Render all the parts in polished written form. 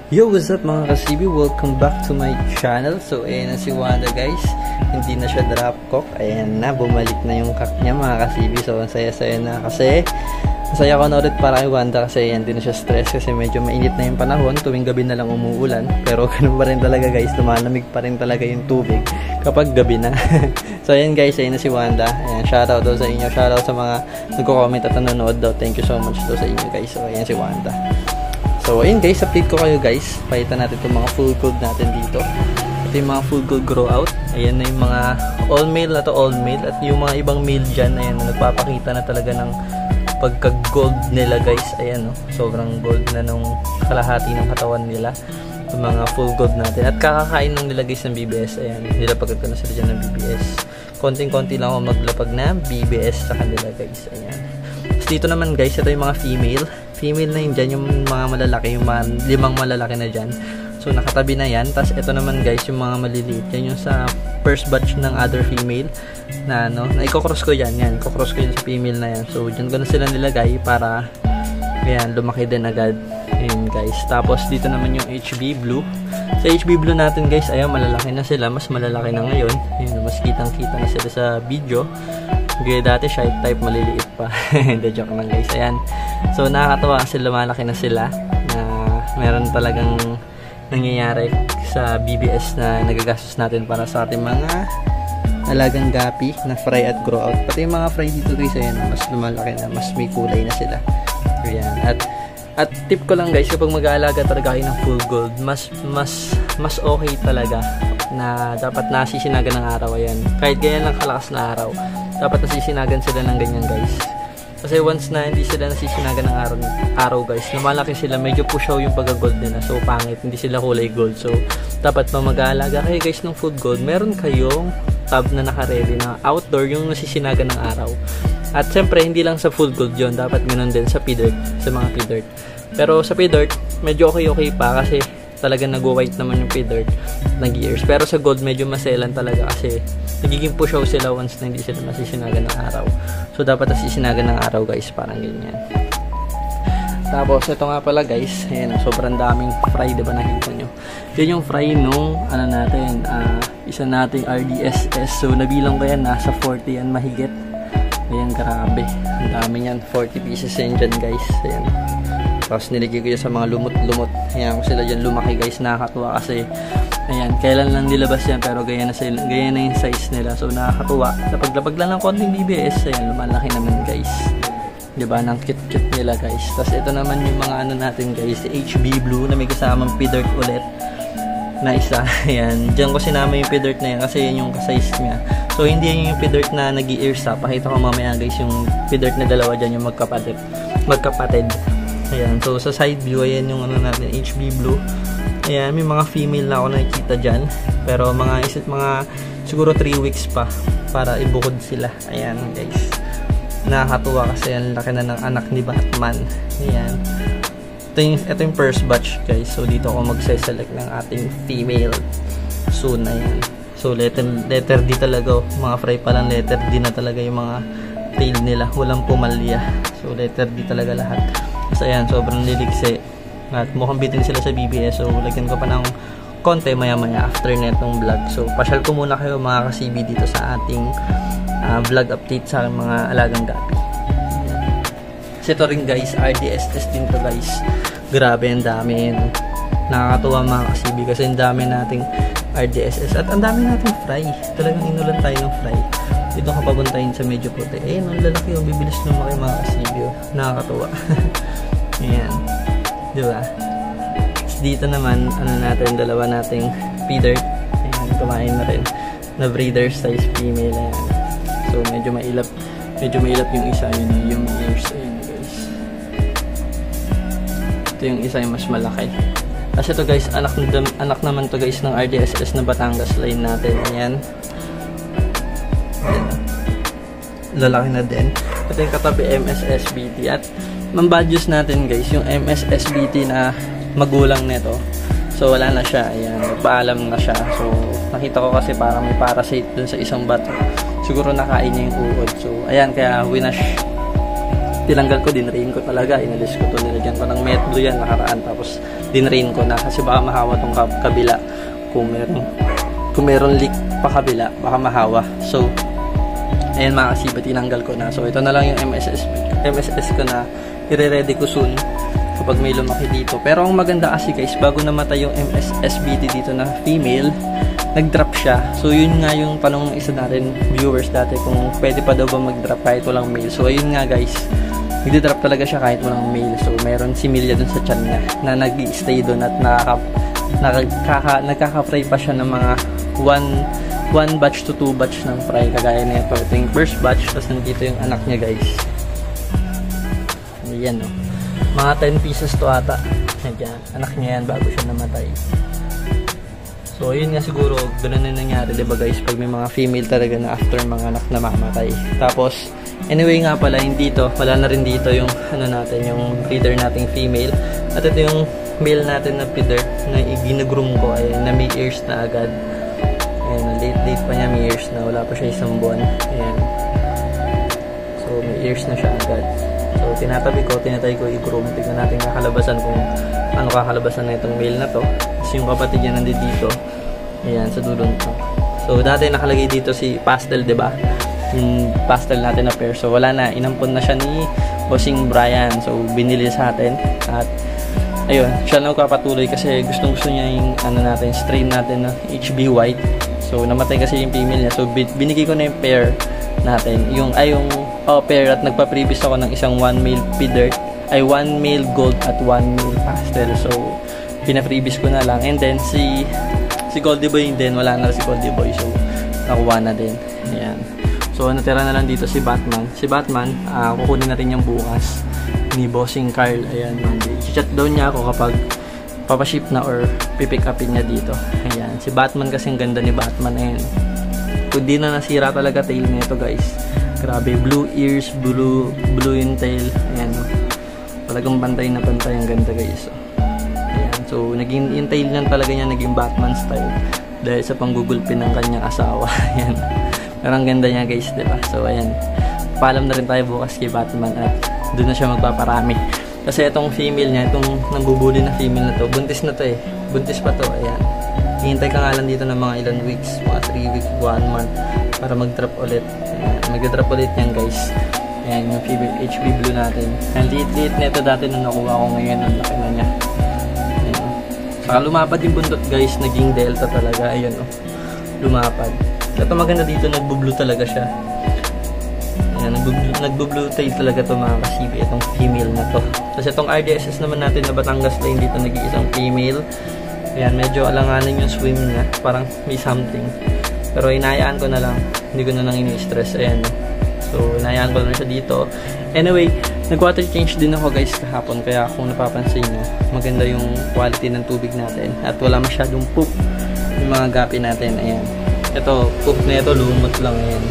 Yo, what's up mga ka-CB? Welcome back to my channel. So, ayan na si Wanda guys. Hindi na siya drop cock. Ayan na, bumalik na yung cock niya mga ka-CB. So, ang saya-saya na kasi masaya ko na ulit para kay Wanda kasi ayan, hindi na siya stress kasi medyo mainit na yung panahon. Tuwing gabi na lang umuulan. Pero ganun pa rin talaga guys, lumalamig pa rin talaga yung tubig kapag gabi na. So, ayan guys, ayan na si Wanda. Ayan, shoutout daw sa inyo. Shoutout sa mga nagko-comment at nanonood daw. Thank you so much daw sa inyo guys. So, ayan si Wanda. So, ayun guys, update ko kayo guys. Pakita natin itong mga full gold natin dito. Ito yung mga full gold grow out. Ayan na yung mga all male na to, all male. At yung mga ibang male dyan, ayan na nagpapakita na talaga ng pagka-gold nila guys. Ayan, no? Sobrang gold na nung kalahati ng katawan nila. Yung mga full gold natin. At kakakain ng nila guys ng BBS. Ayan, nilapagod ko na sila dyan ng BBS. Konting-konti lang ako maglapag na BBS sa kanila guys. Ayan. Tapos dito naman guys, ito yung mga female. Female na yun dyan, yung mga malalaki, yung mga 5 malalaki na dyan. So, nakatabi na yan. Tapos, ito naman guys, yung mga maliliit. Yan yung sa first batch ng other female na ano, na i-cross ko yan. Yan, i-cross ko yun sa female na yan. So, dyan ko na sila nilagay para, yan, lumaki din agad. Ayan guys. Tapos, dito naman yung HB Blue. Sa HB Blue natin guys, ayan, malalaki na sila. Mas malalaki na ngayon. Ayan, mas kitang-kita na sila sa video. Gaya dati siya type maliliit pa. Hindi, joke lang guys. Ayan. So nakakatawa kasi lumalaki na sila na meron talagang nangyayari sa BBS na nagagastos natin para sa ating mga alagang gapi na fry at grow out. Pati yung mga fry dito guys, ayan, mas lumalaki na, mas may kulay na sila. Ayan. At tip ko lang guys, kapag mag-aalaga talaga kayo ng full gold, mas okay talaga na dapat nasisinagan ng araw. Ayan. Kahit ganyan lang kalakas na araw, dapat nasisinagan sila ng ganyan guys. Kasi once na hindi sila nasisinagan ng araw guys, lumalaki sila, medyo pushaw yung pagka-gold nila. So pangit, hindi sila kulay gold. So dapat pa mag-aalaga kayo guys ng food gold, meron kayong tab na naka-ready na outdoor yung nasisinagan ng araw. At syempre hindi lang sa full gold yon, dapat ganoon din sa pea dirt, sa mga pea dirt. Pero sa pea dirt, medyo okay pa kasi talagang nag-white naman yung pea dirt, nag-years. Pero sa gold, medyo maselan talaga kasi nagiging pushaw sila once na hindi sila nasisinagan ng araw. So, dapat nasisinagan ng araw guys, parang ganyan. Tapos, ito nga pala guys, ayan, sobrang daming fry, diba nakita nyo? Yan yung fry nung, ano natin, isa nating RDSS. So, nabilang ko yan, nasa 40 yan mahigit. Ayan, grabe. Ang dami yan, 40 pieces yan dyan guys. Ayan. Tapos niligay ko yun sa mga lumot-lumot. Ayan ko sila dyan lumaki guys. Nakakatuwa kasi ayan, kailan lang nilabas yan pero gaya na yung size nila. So nakakatuwa. Napaglapag lang ng konting BBS. Ayan, lumalaki naman guys. Diba? Nang cute-cute nila guys. Tapos ito naman yung mga ano natin guys. HB Blue na may kasamang pea dirt ulit na isa. Ayan. Diyan ko sinama yung pea dirt na yan kasi yan yung kasize niya. So hindi yan yung pea dirt na nag-i-ears up. Pakita ko mamaya guys yung pea dirt na dalawa dyan, yung magkapatid. Ayan, so sa side view, ayan yung ano natin, HB Blue. Ayan, may mga female na ako nakikita dyan. Pero mga siguro 3 weeks pa para ibukod sila. Ayan guys. Nakakatuwa kasi ang laki na ng anak ni Batman. Ayan. Ito yung first batch guys. So dito ako magse-select ng ating female soon. Ayan. So letter D talaga. Mga fry pa lang letter D na talaga yung mga tail nila. Walang pumalya. So letter D talaga lahat. So ayan, sobrang liligse. At mukhang bitin sila sa BBS. So lagyan ko pa ng konti maya-maya after netong vlog. So pasyal ko muna kayo mga ka-CB dito sa ating vlog update sa mga alagang gapi. Kasi ito rin guys, RDSS din to guys. Grabe, ang dami. Nakakatuwa mga ka-CB kasi ang dami nating RDSS. At ang dami nating fry. Talagang inulan tayo ng fry. Dito ka papuntahin sa medyo puti. Ayan, ang lalaki yung bibilis lumaki mga ka-CB. Nakakatuwa. Ayan. Diba? Dito naman, ano natin, dalawa nating pea dirt. Ayan, kumain na rin. Na breeder size female. Ayan. So, medyo mailap yung isa. Yun yung ears. Ayan, guys. Ito yung isa yung mas malaki. Kasi ito guys, anak naman to guys ng RDSS na Batangas line natin. Ayan. Ayan. Lalaki na din. Ito yung katabi MSSBT. At mambadyos natin guys, yung MSSBT na magulang nito. So wala na siya. Ayan, nagpaalam na siya. So nakita ko kasi parang may parasite dun sa isang bato. Siguro nakain niya yung uod. So ayan, kaya winash tinanggal ko, dinrain ko talaga, inalis ko to, nilagyan ko ng Met Blue yan nakaraan, tapos dinrain ko na kasi baka mahawa tong kabila kung meron leak pa kabila, baka mahawa. So ayan mga kasiba, tinanggal ko na. So ito na lang yung MSS ko na i-ready ko soon kapag may lumaki dito. Pero ang maganda kasi guys, bago namatay yung MSSBT dito na female, nag-drop siya. So yun nga yung tanong ng isa natin viewers dati, kung pwede pa daw ba mag-drop kahit walang male. So ayun nga guys, nag-drop talaga siya kahit walang male. So meron si Milya dun sa chan niya na nag-i-stay dun at nagkaka-fry pa siya ng mga 1 batch to 2 batch ng fry, kagaya nito. Ito yung first batch, tapos nandito yung anak niya guys. Ayan o, mga 10 pieces to ata. Ayan, anak niya yan bago siya namatay. So yun nga siguro, ganun na nangyari, diba guys, pag may mga female talaga na after mga anak na mamatay. Tapos anyway nga pala, hindi to, wala na rin dito yung ano natin, yung breeder nating female. At ito yung male natin na feeder na ginagroom ko, ayan, na may ears na agad. Ayan, late pa niya, may ears na, wala pa siya isang buwan. Ayan, so may ears na siya agad. So tinatay ko i-groom, tignan natin kakalabasan kung ano kakalabasan na itong male na to. Tapos yung kapatid niya nandito dito, ayan, sa dulong to. So dati nakalagay dito si Pastel, diba, yung Pastel natin na pair. So wala na, inampon na siya ni Bossing Brian, so binili sa atin. At ayun, siya na kapatuloy kasi gustong niya yung ano natin, strain natin na HB White. So namatay kasi yung female niya, so binigay ko na yung pair natin, yung pair, at nagpa-previous ako ng isang 1 male feeder, 1 male gold at 1 male pastel. So pina-previous ko na lang, and then si Goldie Boy din, wala na si Goldie Boy, so nakuha na din. Ayan, so natira na lang dito si Batman. Kukunin na rin yung bukas ni Bossing Carl. Ayan, i-chat down niya ako kapag papaship na or pipick upin niya dito. Ayan, si Batman kasi ang ganda ni Batman. Ayan, kung di na nasira talaga tail nito guys, grabe, blue ears, blue yung tail. Ayan, talagang bantay na bantay, ang ganda guys. Ayan, so naging yung tail niyan talaga niya naging Batman style dahil sa panggugulpin ng kanyang asawa. Ayan, pero ang ganda niya guys, diba? So ayan, paalam na rin tayo bukas kay Batman at doon na siya magpaparami. Kasi itong female niya, itong nambubuli na female na to, buntis na to eh. Buntis pa to, ayan. Hihintay ka nga lang dito ng mga ilan weeks, mga 3 weeks, 1 month, para mag-drop ulit. Ayan, mag-drop ulit yan guys. Ayan, yung HB Blue natin. Ang liit-liit nito dati nung nakuha ko, ngayon, ang laki na niya. Ayan. Saka lumapad yung buntot guys, naging delta talaga. Ayan o, lumapad. Ito maganda dito, nagbo-blue talaga siya. Ayan, nagbo-blue tail talaga to mga kasibi, itong female na to. Kasi itong RDSS naman natin na Batangas Lane, dito nag-iisang female. Ayan, medyo alanganin yung swim niya, parang may something. Pero inayaan ko na lang, hindi ko na lang ini-stress. Ayan, so inayaan ko na siya dito. Anyway, nag-water change din ako guys kahapon, kaya kung napapansin nyo, maganda yung quality ng tubig natin. At wala masyadong poop yung mga gapi natin. Ayan, ito, poop na ito, lumot lang. Ayan.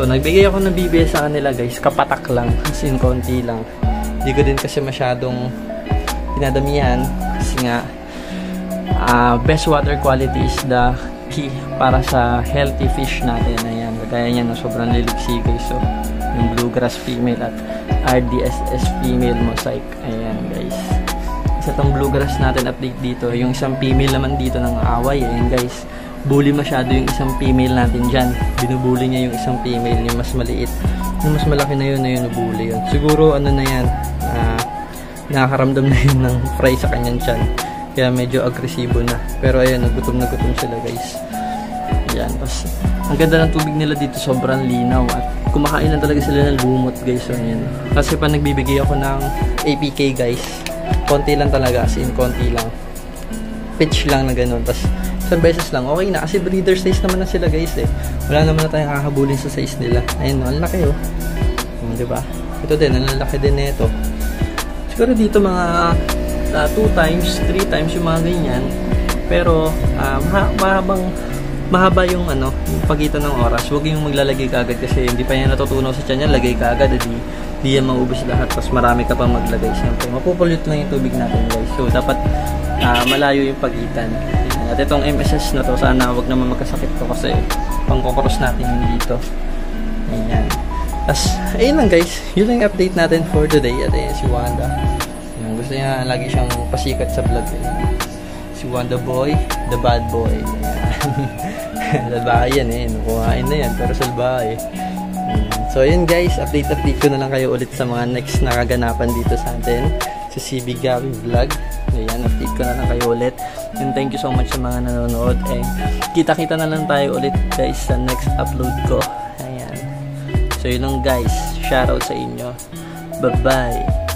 So nagbigay ako ng BBS sa kanila guys, kapatak lang, as in konti lang. Hindi ko din kasi masyadong pinadamihan kasi nga best water quality is the key para sa healthy fish natin. Ayan, kaya niya no, sobrang liligsik guys. So yung bluegrass female at RDSS female mosaic. Ayan guys, isa tong bluegrass natin update dito, yung isang female naman dito ng away. Ayan guys, bully masyado yung isang female natin dyan. Binubuli niya yung isang female, yung mas maliit. Yung mas malaki na yun nabuli yun. Siguro ano na yan, nakakaramdam na yun ng fry sa kanyang tiyan. Kaya medyo agresibo na. Pero ayan, nagutom sila guys. Ayan, tapos ang ganda ng tubig nila dito, sobrang linaw. At kumakain lang talaga sila ng lumot guys. So, ayan. Kasi pa nagbibigay ako ng APK guys, konti lang talaga, as in konti lang. Pitch lang na ganun. Tapos isang beses lang, okay na. Kasi breeder size naman na sila guys eh. Wala naman na tayong kakahabulin sa size nila. Ayun, ang laki oh. Diba? Ito din, ang laki din na ito. Siguro dito mga 2 times, 3 times yung mga ganyan. Pero mahaba yung ano, yung pagitan ng oras. Huwag yung maglalagay kaagad kasi hindi pa yan natutunaw sa tiyan yan. Lagay kaagad, di yan maubos lahat. Tapos marami ka pang maglagay. Siyempre, mapupulit lang yung tubig natin guys. So, dapat malayo yung pagitan. At itong MSS na to, sana wag naman magkasakit to kasi pangkokros natin yung dito. Ayan. Ayun lang guys, yun lang yung update natin for today. At ayun, si Wanda. Ayun, gusto niya lagi siyang pasikat sa vlog. Ayun. Si Wanda Boy, the bad boy. Salbahe yan eh. Kuhain na yan, pero salbahe. So ayun guys, update ko na lang kayo ulit sa mga next na kaganapan dito sa atin sa CB Gabi Vlog. Ayan, update ko na lang kayo ulit. And thank you so much sa mga nanonood. And kita-kita na lang tayo ulit guys sa next upload ko. Ayan. So yun lang guys, shoutout sa inyo. Bye-bye.